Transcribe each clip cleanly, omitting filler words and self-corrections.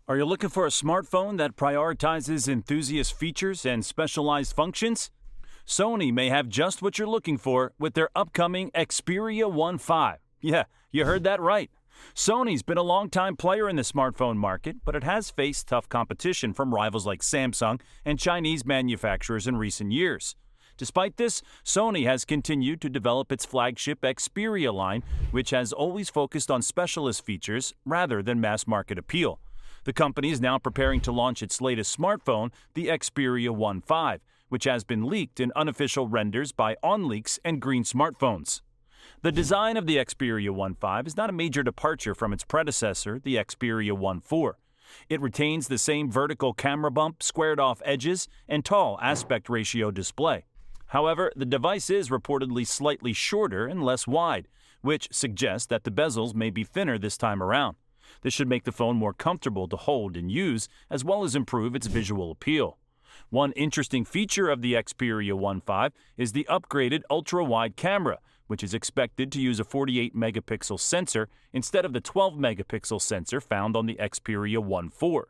Are you looking for a smartphone that prioritizes enthusiast features and specialized functions? Sony may have just what you're looking for with their upcoming Xperia 1.5. Yeah, you heard that right. Sony's been a long-time player in the smartphone market, but it has faced tough competition from rivals like Samsung and Chinese manufacturers in recent years. Despite this, Sony has continued to develop its flagship Xperia line, which has always focused on specialist features rather than mass-market appeal. The company is now preparing to launch its latest smartphone, the Xperia 1.5, which has been leaked in unofficial renders by OnLeaks and Green Smartphones. The design of the Xperia 1.5 is not a major departure from its predecessor, the Xperia 1.4. It retains the same vertical camera bump, squared-off edges, and tall aspect ratio display. However, the device is reportedly slightly shorter and less wide, which suggests that the bezels may be thinner this time around. This should make the phone more comfortable to hold and use, as well as improve its visual appeal. One interesting feature of the Xperia 1.5 is the upgraded ultra-wide camera, which is expected to use a 48-megapixel sensor instead of the 12-megapixel sensor found on the Xperia 1.4.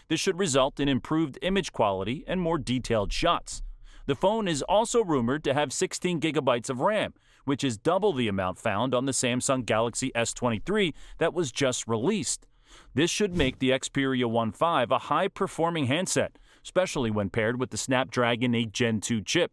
This should result in improved image quality and more detailed shots. The phone is also rumored to have 16 gigabytes of RAM, which is double the amount found on the Samsung Galaxy S23 that was just released. This should make the Xperia 1.5 a high-performing handset, especially when paired with the Snapdragon 8 Gen 2 chip.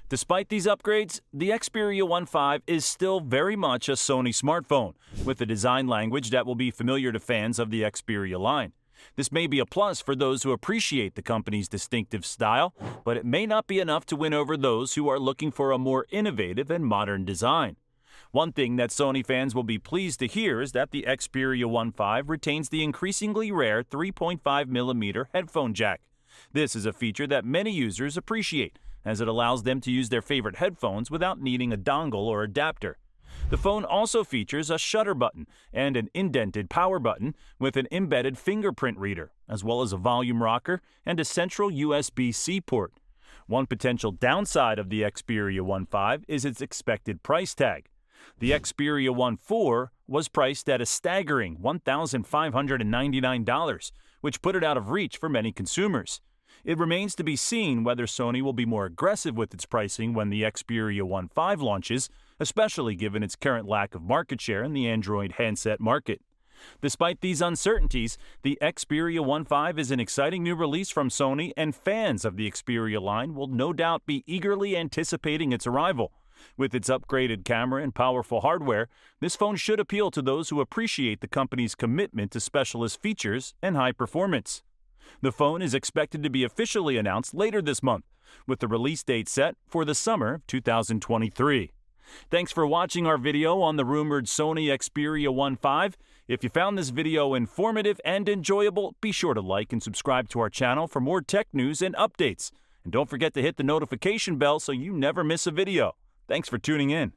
Despite these upgrades, the Xperia 1.5 is still very much a Sony smartphone, with a design language that will be familiar to fans of the Xperia line. This may be a plus for those who appreciate the company's distinctive style, but it may not be enough to win over those who are looking for a more innovative and modern design. One thing that Sony fans will be pleased to hear is that the Xperia 1.5 retains the increasingly rare 3.5mm headphone jack. This is a feature that many users appreciate, as it allows them to use their favorite headphones without needing a dongle or adapter. The phone also features a shutter button and an indented power button with an embedded fingerprint reader, as well as a volume rocker and a central USB-C port. One potential downside of the Xperia 1.5 is its expected price tag. The Xperia 1.4 was priced at a staggering $1,599, which put it out of reach for many consumers. It remains to be seen whether Sony will be more aggressive with its pricing when the Xperia 1.5 launches, especially given its current lack of market share in the Android handset market. Despite these uncertainties, the Xperia 1.5 is an exciting new release from Sony, and fans of the Xperia line will no doubt be eagerly anticipating its arrival. With its upgraded camera and powerful hardware, this phone should appeal to those who appreciate the company's commitment to specialist features and high performance. The phone is expected to be officially announced later this month, with the release date set for the summer of 2023. Thanks for watching our video on the rumored Sony Xperia 1.5. If you found this video informative and enjoyable, be sure to like and subscribe to our channel for more tech news and updates. And don't forget to hit the notification bell so you never miss a video. Thanks for tuning in.